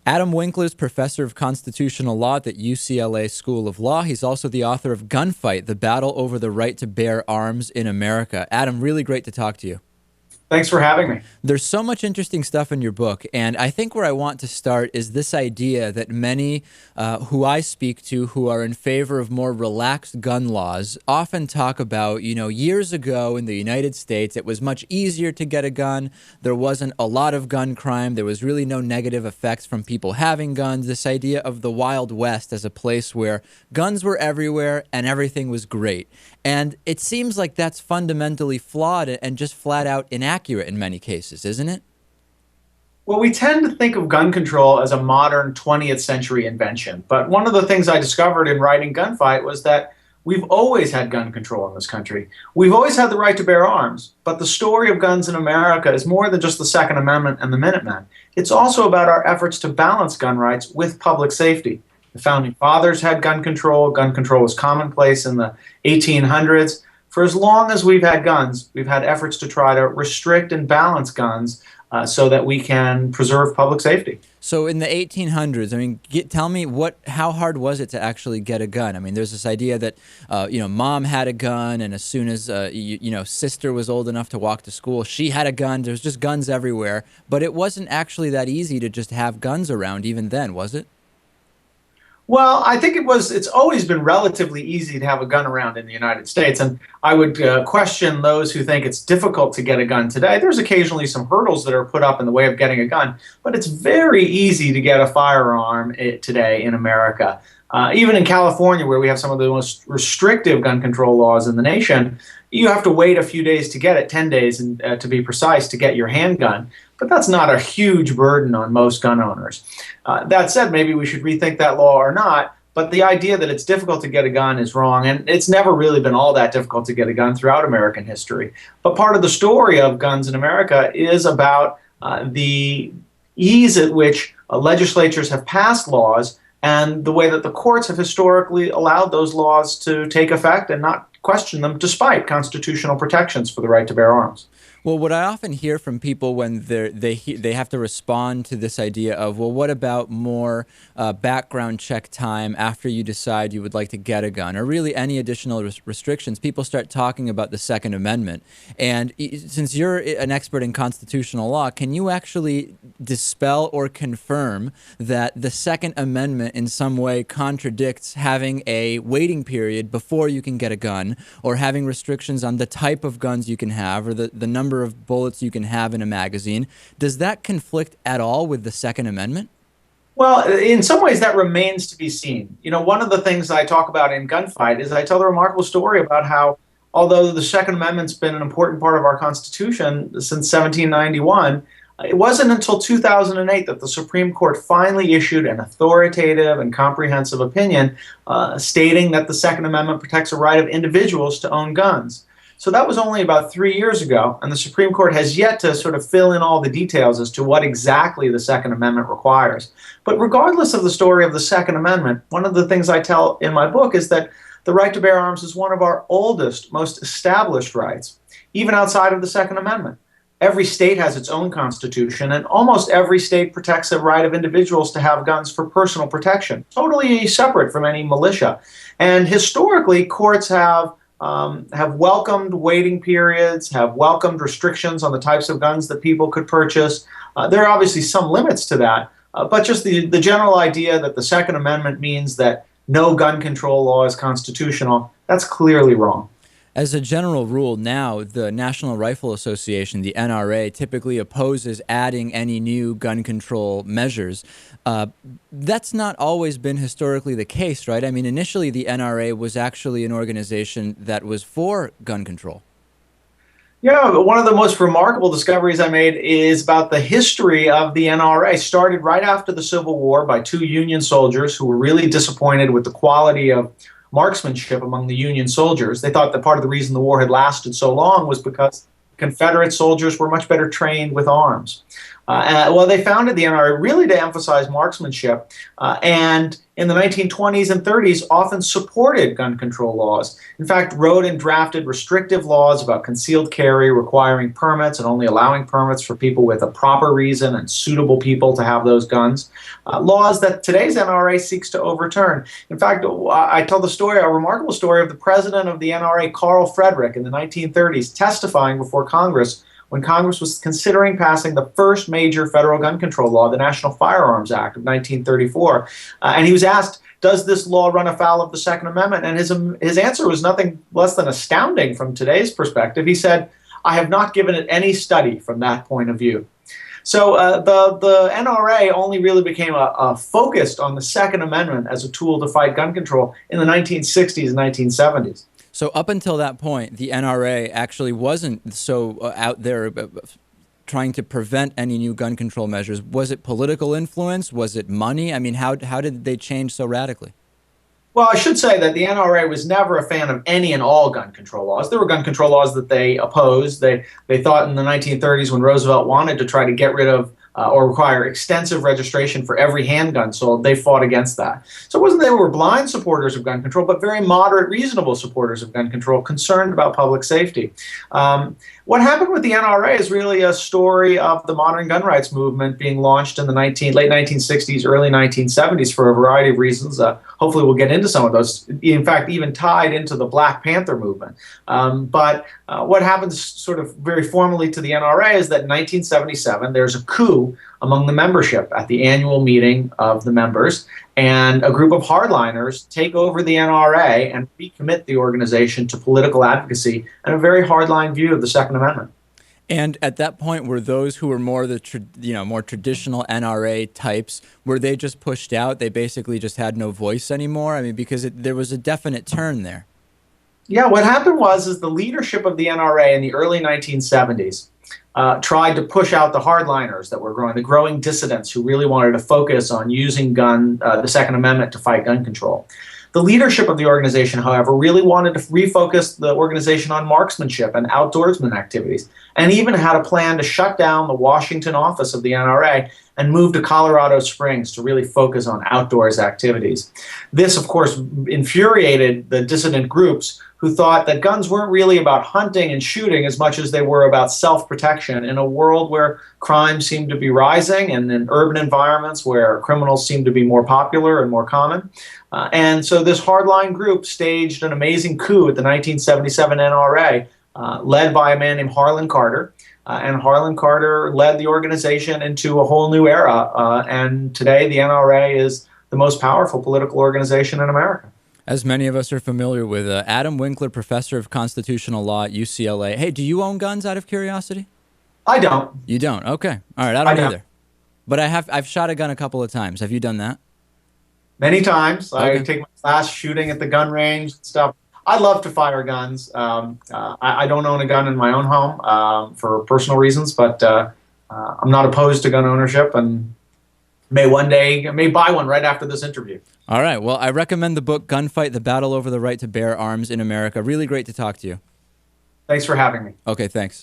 Adam Winkler's professor of constitutional law at the UCLA School of Law. He's also the author of Gunfight, The Battle Over the Right to Bear Arms in America. Adam, really great to talk to you. Thanks for having me. There's so much interesting stuff in your book, and I think where I want to start is this idea that many who I speak to who are in favor of more relaxed gun laws often talk about, years ago in the United States, it was much easier to get a gun. There wasn't a lot of gun crime. There was really no negative effects from people having guns. This idea of the Wild West as a place where guns were everywhere and everything was great. And it seems like that's fundamentally flawed and just flat out inaccurate in many cases, isn't it? Well, we tend to think of gun control as a modern 20th century invention. But one of the things I discovered in writing Gunfight was that we've always had gun control in this country. We've always had the right to bear arms. But the story of guns in America is more than just the Second Amendment and the Minutemen. It's also about our efforts to balance gun rights with public safety. The Founding Fathers had gun control. Gun control was commonplace in the 1800s. For as long as we've had guns, we've had efforts to try to restrict and balance guns so that we can preserve public safety. So in the 1800s, I mean, tell me how hard was it to actually get a gun? I mean, there's this idea that, mom had a gun, and as soon as, sister was old enough to walk to school, she had a gun. There's just guns everywhere. But it wasn't actually that easy to just have guns around even then, was it? Well, I think it's always been relatively easy to have a gun around in the United States, and I would question those who think it's difficult to get a gun today. There's occasionally some hurdles that are put up in the way of getting a gun, but it's very easy to get a firearm today in America. Even in California, where we have some of the most restrictive gun control laws in the nation, you have to wait a few days to get it, 10 days to be precise, to get your handgun. But that's not a huge burden on most gun owners. That said, maybe we should rethink that law or not, but the idea that it's difficult to get a gun is wrong, and it's never really been all that difficult to get a gun throughout American history. But part of the story of guns in America is about the ease at which legislatures have passed laws and the way that the courts have historically allowed those laws to take effect and not question them despite constitutional protections for the right to bear arms. Well, what I often hear from people when they have to respond to this idea of, well, what about more background check time after you decide you would like to get a gun, or really any additional restrictions, people start talking about the Second Amendment. And since you're an expert in constitutional law, can you actually dispel or confirm that the Second Amendment in some way contradicts having a waiting period before you can get a gun, or having restrictions on the type of guns you can have, or the number of bullets you can have in a magazine? Does that conflict at all with the Second Amendment? Well, in some ways that remains to be seen. One of the things I talk about in Gunfight is I tell the remarkable story about how, although the Second Amendment's been an important part of our Constitution since 1791, it wasn't until 2008 that the Supreme Court finally issued an authoritative and comprehensive opinion stating that the Second Amendment protects the right of individuals to own guns. So that was only about 3 years ago, and the Supreme Court has yet to sort of fill in all the details as to what exactly the Second Amendment requires. But regardless of the story of the Second Amendment, one of the things I tell in my book is that the right to bear arms is one of our oldest, most established rights, even outside of the Second Amendment. Every state has its own constitution, and almost every state protects the right of individuals to have guns for personal protection, totally separate from any militia. And historically, courts have welcomed waiting periods, have welcomed restrictions on the types of guns that people could purchase. There are obviously some limits to that, but just the general idea that the Second Amendment means that no gun control law is constitutional, that's clearly wrong. As a general rule now, the National Rifle Association, the NRA, typically opposes adding any new gun control measures. That's not always been historically the case, right? I mean, initially the NRA was actually an organization that was for gun control. Yeah, but one of the most remarkable discoveries I made is about the history of the NRA. Started right after the Civil War by two Union soldiers who were really disappointed with the quality of marksmanship among the Union soldiers. They thought that part of the reason the war had lasted so long was because Confederate soldiers were much better trained with arms. Well, they founded the NRA really to emphasize marksmanship, and in the 1920s and 30s often supported gun control laws. In fact, wrote and drafted restrictive laws about concealed carry, requiring permits and only allowing permits for people with a proper reason and suitable people to have those guns. Laws that today's NRA seeks to overturn. In fact, I tell the story, a remarkable story of the president of the NRA, Carl Frederick, in the 1930s, testifying before Congress when Congress was considering passing the first major federal gun control law, the National Firearms Act of 1934. And he was asked, does this law run afoul of the Second Amendment? And his answer was nothing less than astounding from today's perspective. He said, I have not given it any study from that point of view. So the NRA only really became focused on the Second Amendment as a tool to fight gun control in the 1960s and 1970s. So up until that point, the NRA actually wasn't so out there trying to prevent any new gun control measures. Was it political influence? Was it money? I mean, how did they change so radically? Well, I should say that the NRA was never a fan of any and all gun control laws. There were gun control laws that they opposed. They thought in the 1930s, when Roosevelt wanted to try to get rid of or require extensive registration for every handgun sold, they fought against that. So it wasn't they were blind supporters of gun control, but very moderate, reasonable supporters of gun control, concerned about public safety. What happened with the NRA is really a story of the modern gun rights movement being launched in the late 1960s, early 1970s for a variety of reasons. Hopefully we'll get into some of those, in fact, even tied into the Black Panther movement. But what happens sort of very formally to the NRA is that in 1977, there's a coup among the membership at the annual meeting of the members, and a group of hardliners take over the NRA and recommit the organization to political advocacy and a very hardline view of the Second Amendment. And at that point, were those who were more more traditional NRA types, were they just pushed out? They basically just had no voice anymore? I mean, because there was a definite turn there. Yeah, what happened was the leadership of the NRA in the early 1970s tried to push out the hardliners that were growing, the growing dissidents who really wanted to focus on using the Second Amendment to fight gun control. The leadership of the organization, however, really wanted to refocus the organization on marksmanship and outdoorsman activities, and even had a plan to shut down the Washington office of the NRA and move to Colorado Springs to really focus on outdoors activities. This, of course, infuriated the dissident groups who thought that guns weren't really about hunting and shooting as much as they were about self-protection in a world where crime seemed to be rising and in urban environments where criminals seemed to be more popular and more common. And so this hardline group staged an amazing coup at the 1977 NRA, led by a man named Harlan Carter. And Harlan Carter led the organization into a whole new era. And today the NRA is the most powerful political organization in America. As many of us are familiar with, Adam Winkler, professor of constitutional law at UCLA. Hey, do you own guns out of curiosity? I don't. You don't? Okay. All right, I don't either. But I've shot a gun a couple of times. Have you done that? Many times. Okay. I take my class shooting at the gun range and stuff. I love to fire guns. I don't own a gun in my own home for personal reasons, but I'm not opposed to gun ownership and may buy one right after this interview. All right. Well, I recommend the book Gunfight, The Battle Over the Right to Bear Arms in America. Really great to talk to you. Thanks for having me. Okay, thanks.